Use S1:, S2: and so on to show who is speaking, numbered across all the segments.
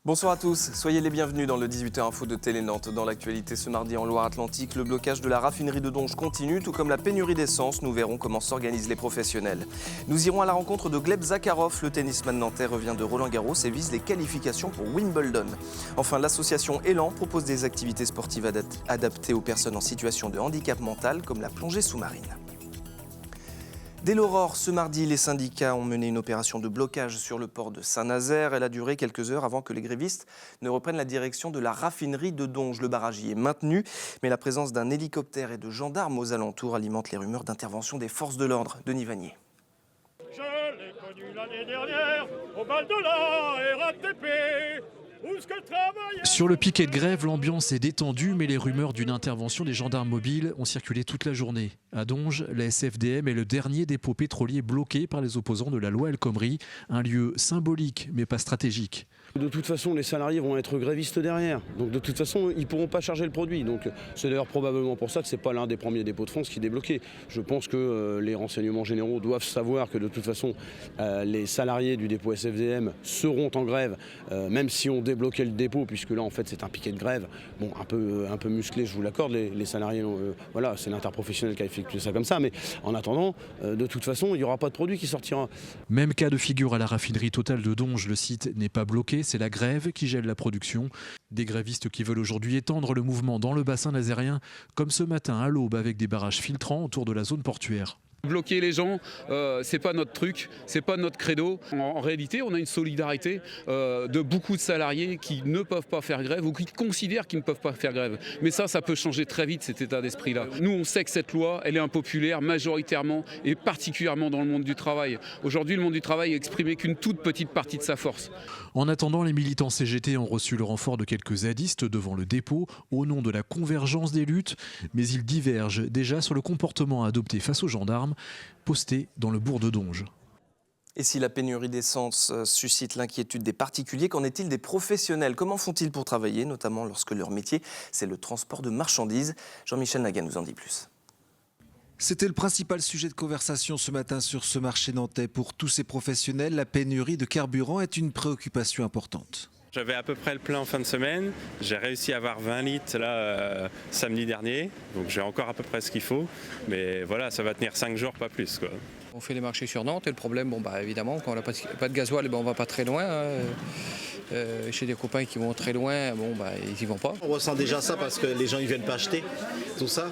S1: Bonsoir à tous, soyez les bienvenus dans le 18h Info de Télé Nantes. Dans l'actualité ce mardi en Loire-Atlantique, le blocage de la raffinerie de Donges continue, tout comme la pénurie d'essence. Nous verrons comment s'organisent les professionnels. Nous irons à la rencontre de Gleb Zakharov. Le tennisman nantais revient de Roland-Garros et vise les qualifications pour Wimbledon. Enfin, l'association Élan propose des activités sportives adaptées aux personnes en situation de handicap mental, comme la plongée sous-marine. Dès l'aurore, ce mardi, les syndicats ont mené une opération de blocage sur le port de Saint-Nazaire. Elle a duré quelques heures avant que les grévistes ne reprennent la direction de la raffinerie de Donges. Le barrage y est maintenu, mais la présence d'un hélicoptère et de gendarmes aux alentours alimente les rumeurs d'intervention des forces de l'ordre. Denis Vanier.
S2: Je l'ai connu l'année dernière au bal de la RATP.
S3: Sur le piquet de grève, l'ambiance est détendue, mais les rumeurs d'une intervention des gendarmes mobiles ont circulé toute la journée. À Donges, la SFDM est le dernier dépôt pétrolier bloqué par les opposants de la loi El Khomri, un lieu symbolique mais pas stratégique.
S4: De toute façon, les salariés vont être grévistes derrière. Donc de toute façon, ils ne pourront pas charger le produit. Donc c'est d'ailleurs probablement pour ça que ce n'est pas l'un des premiers dépôts de France qui est débloqué. Je pense que les renseignements généraux doivent savoir que de toute façon, les salariés du dépôt SFDM seront en grève, même si on débloquait le dépôt, puisque là en fait c'est un piquet de grève. Bon, un peu musclé, je vous l'accorde, les salariés, voilà, c'est l'interprofessionnel qui a effectué ça comme ça. Mais en attendant, de toute façon, il n'y aura pas de produit qui sortira.
S3: Même cas de figure à la raffinerie Total de Donges, le site n'est pas bloqué. C'est la grève qui gèle la production. Des grévistes qui veulent aujourd'hui étendre le mouvement dans le bassin nazérien, comme ce matin à l'aube avec des barrages filtrants autour de la zone portuaire.
S5: Bloquer les gens, c'est pas notre truc, c'est pas notre credo. En réalité, on a une solidarité de beaucoup de salariés qui ne peuvent pas faire grève ou qui considèrent qu'ils ne peuvent pas faire grève. Mais ça peut changer très vite, cet état d'esprit-là. Nous, on sait que cette loi, elle est impopulaire majoritairement et particulièrement dans le monde du travail. Aujourd'hui, le monde du travail n'exprime qu'une toute petite partie de sa force.
S3: En attendant, les militants CGT ont reçu le renfort de quelques zadistes devant le dépôt au nom de la convergence des luttes, mais ils divergent déjà sur le comportement à adopter face aux gendarmes postés dans le bourg de Donges.
S1: Et si la pénurie d'essence suscite l'inquiétude des particuliers, qu'en est-il des professionnels? Comment font-ils pour travailler, notamment lorsque leur métier, c'est le transport de marchandises? Jean-Michel Naga nous en dit plus.
S6: C'était le principal sujet de conversation ce matin sur ce marché nantais. Pour tous ces professionnels, la pénurie de carburant est une préoccupation importante.
S7: J'avais à peu près le plein en fin de semaine. J'ai réussi à avoir 20 litres là, samedi dernier. Donc j'ai encore à peu près ce qu'il faut. Mais voilà, ça va tenir 5 jours, pas plus, quoi.
S8: On fait les marchés sur Nantes et le problème, évidemment, quand on n'a pas de gasoil, on ne va pas très loin. Chez des copains qui vont très loin, ils n'y vont pas.
S9: On ressent déjà ça parce que les gens ne viennent pas acheter tout ça.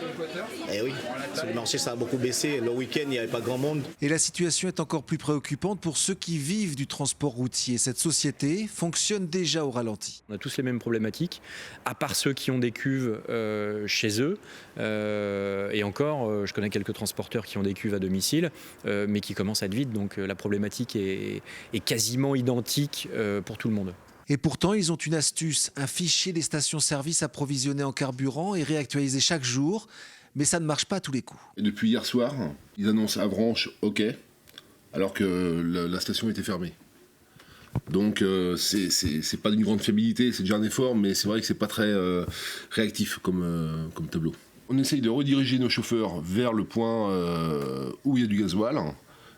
S9: Et oui, sur le marché ça a beaucoup baissé. Le week-end, il n'y avait pas grand monde.
S6: Et la situation est encore plus préoccupante pour ceux qui vivent du transport routier. Cette société fonctionne déjà au ralenti.
S10: On a tous les mêmes problématiques, à part ceux qui ont des cuves chez eux. Et encore, je connais quelques transporteurs qui ont des cuves à domicile, mais qui commencent à être vides. Donc la problématique est quasiment identique pour tout le monde.
S6: Et pourtant, ils ont une astuce, un fichier des stations-service approvisionnées en carburant et réactualisé chaque jour. Mais ça ne marche pas à tous les coups.
S11: Et depuis hier soir, ils annoncent Avranches OK, alors que la station était fermée. Donc c'est pas d'une grande fiabilité, c'est déjà un effort, mais c'est vrai que c'est pas très réactif comme tableau. On essaye de rediriger nos chauffeurs vers le point où il y a du gasoil,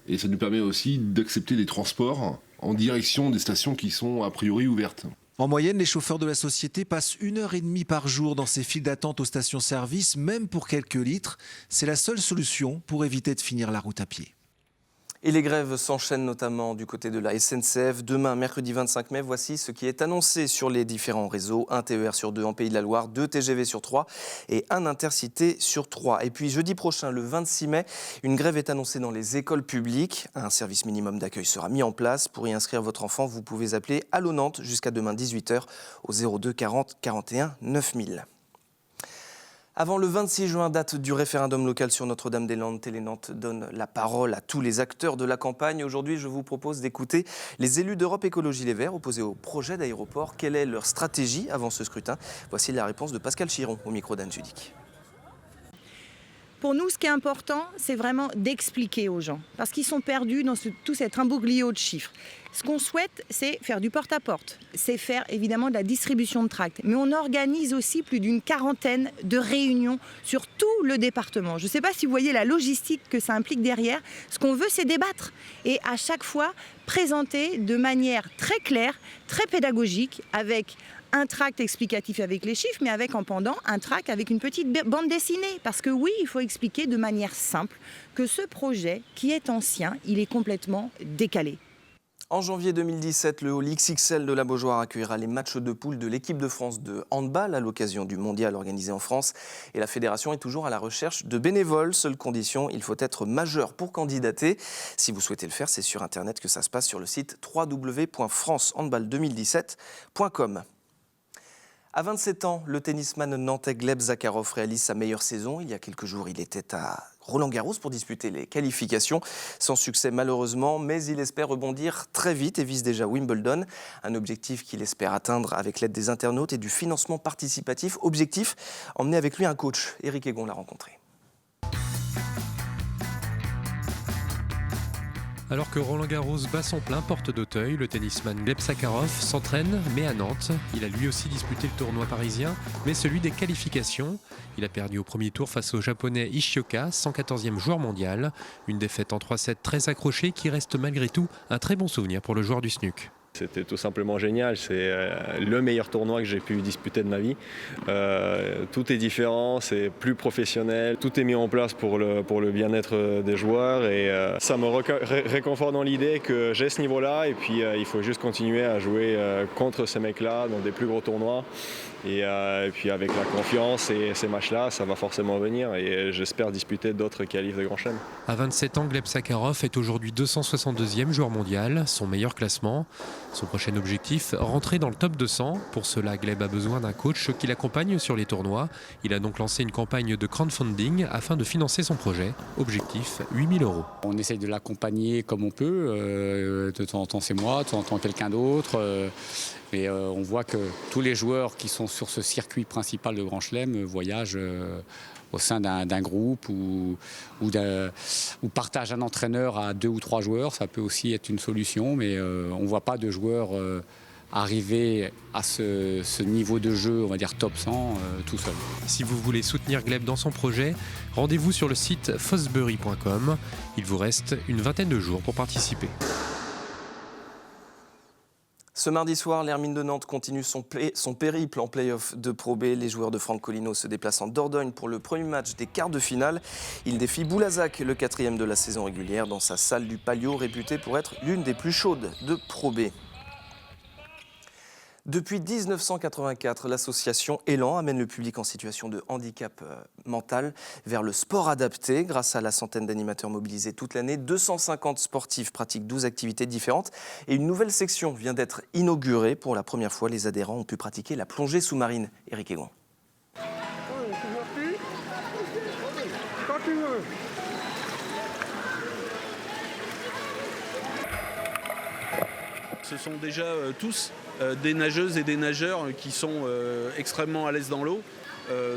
S11: et ça nous permet aussi d'accepter des transports en direction des stations qui sont a priori ouvertes.
S6: En moyenne, les chauffeurs de la société passent 1h30 par jour dans ces files d'attente aux stations-service, même pour quelques litres. C'est la seule solution pour éviter de finir la route à pied.
S1: Et les grèves s'enchaînent notamment du côté de la SNCF. Demain, mercredi 25 mai, voici ce qui est annoncé sur les différents réseaux. 1 TER sur 2 en Pays de la Loire, 2 TGV sur 3 et 1 Intercité sur 3. Et puis jeudi prochain, le 26 mai, une grève est annoncée dans les écoles publiques. Un service minimum d'accueil sera mis en place. Pour y inscrire votre enfant, vous pouvez appeler Allo Nantes jusqu'à demain 18h au 02 40 41 9000. Avant le 26 juin, date du référendum local sur Notre-Dame-des-Landes, Télé Nantes donne la parole à tous les acteurs de la campagne. Aujourd'hui, je vous propose d'écouter les élus d'Europe Écologie Les Verts opposés au projet d'aéroport. Quelle est leur stratégie avant ce scrutin? Voici la réponse de Pascal Chiron au micro d'Anne Judic.
S12: Pour nous, ce qui est important, c'est vraiment d'expliquer aux gens, parce qu'ils sont perdus dans tout cet imbroglio de chiffres. Ce qu'on souhaite, c'est faire du porte-à-porte, c'est faire évidemment de la distribution de tracts. Mais on organise aussi plus d'une 40aine de réunions sur tout le département. Je ne sais pas si vous voyez la logistique que ça implique derrière. Ce qu'on veut, c'est débattre. Et à chaque fois, présenter de manière très claire, très pédagogique, avec un tract explicatif avec les chiffres, mais avec en pendant un tract avec une petite bande dessinée. Parce que oui, il faut expliquer de manière simple que ce projet, qui est ancien, il est complètement décalé.
S1: En janvier 2017, le hall XXL de la Beaujoire accueillera les matchs de poule de l'équipe de France de handball à l'occasion du mondial organisé en France. Et la fédération est toujours à la recherche de bénévoles. Seule condition, il faut être majeur pour candidater. Si vous souhaitez le faire, c'est sur Internet que ça se passe sur le site www.francehandball2017.com. À 27 ans, le tennisman nantais Gleb Zakharov réalise sa meilleure saison. Il y a quelques jours, il était à Roland-Garros pour disputer les qualifications. Sans succès malheureusement, mais il espère rebondir très vite et vise déjà Wimbledon. Un objectif qu'il espère atteindre avec l'aide des internautes et du financement participatif. Objectif, emmener avec lui un coach. Éric Egon l'a rencontré.
S13: Alors que Roland-Garros bat son plein porte d'Auteuil, le tennisman Gleb Zakharov s'entraîne, mais à Nantes. Il a lui aussi disputé le tournoi parisien, mais celui des qualifications. Il a perdu au premier tour face au japonais Ishioka, 114e joueur mondial. Une défaite en 3-7 très accrochée qui reste malgré tout un très bon souvenir pour le joueur du snooker.
S7: C'était tout simplement génial, c'est le meilleur tournoi que j'ai pu disputer de ma vie. Tout est différent, c'est plus professionnel, tout est mis en place pour le bien-être des joueurs et ça me réconforte dans l'idée que j'ai ce niveau-là et puis il faut juste continuer à jouer contre ces mecs-là dans des plus gros tournois. Et puis avec la confiance et ces matchs-là, ça va forcément venir et j'espère disputer d'autres qualifs de Grand Chelem.
S13: À 27 ans, Gleb Zakharov est aujourd'hui 262e joueur mondial, son meilleur classement. Son prochain objectif, rentrer dans le top 200. Pour cela, Gleb a besoin d'un coach qui l'accompagne sur les tournois. Il a donc lancé une campagne de crowdfunding afin de financer son projet. Objectif, 8 000 €.
S14: On essaye de l'accompagner comme on peut. De temps en temps, c'est moi, de temps en temps, quelqu'un d'autre. Mais on voit que tous les joueurs qui sont sur ce circuit principal de Grand Chelem voyagent au sein d'un groupe ou partagent un entraîneur à 2 ou 3 joueurs. Ça peut aussi être une solution, mais on ne voit pas de joueurs arriver à ce niveau de jeu, on va dire top 100, tout seul.
S13: Si vous voulez soutenir Gleb dans son projet, rendez-vous sur le site fosbury.com. Il vous reste une vingtaine de jours pour participer.
S1: Ce mardi soir, l'Hermine de Nantes continue son périple en play-off de Pro B. Les joueurs de Franck Colino se déplacent en Dordogne pour le premier match des quarts de finale. Ils défient Boulazac, le 4e de la saison régulière, dans sa salle du Palio, réputée pour être l'une des plus chaudes de Pro B. Depuis 1984, l'association Élan amène le public en situation de handicap mental vers le sport adapté. Grâce à la centaine d'animateurs mobilisés toute l'année, 250 sportifs pratiquent 12 activités différentes et une nouvelle section vient d'être inaugurée. Pour la première fois, les adhérents ont pu pratiquer la plongée sous-marine. Éric Egon.
S15: Ce sont déjà tous des nageuses et des nageurs qui sont extrêmement à l'aise dans l'eau.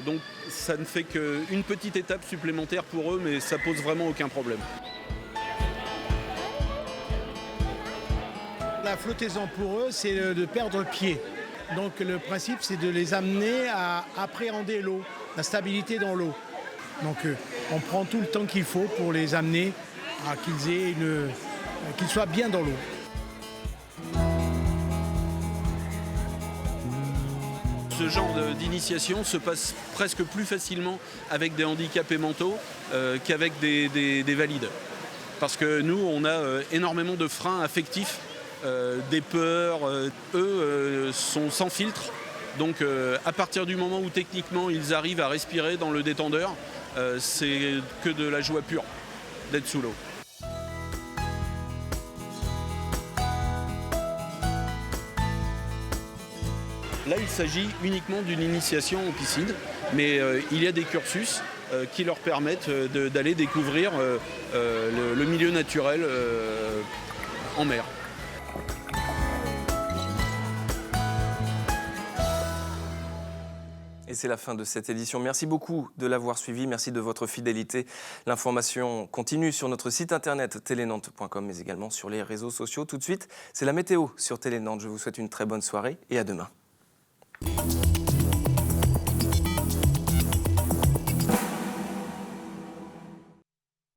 S15: Donc ça ne fait qu'une petite étape supplémentaire pour eux, mais ça pose vraiment aucun problème.
S16: La flottaison pour eux, c'est de perdre pied. Donc le principe, c'est de les amener à appréhender l'eau, la stabilité dans l'eau. Donc on prend tout le temps qu'il faut pour les amener à qu'ils soient bien dans l'eau.
S15: Ce genre d'initiation se passe presque plus facilement avec des handicapés mentaux qu'avec des valides. Parce que nous, on a énormément de freins affectifs, des peurs. Eux sont sans filtre. Donc à partir du moment où techniquement ils arrivent à respirer dans le détendeur, c'est que de la joie pure d'être sous l'eau. Là, il s'agit uniquement d'une initiation en piscine, mais il y a des cursus qui leur permettent d'aller découvrir le milieu naturel en mer.
S1: Et c'est la fin de cette édition. Merci beaucoup de l'avoir suivi. Merci de votre fidélité. L'information continue sur notre site internet telenantes.com, mais également sur les réseaux sociaux. Tout de suite, c'est la météo sur Télé Nantes. Je vous souhaite une très bonne soirée et à demain.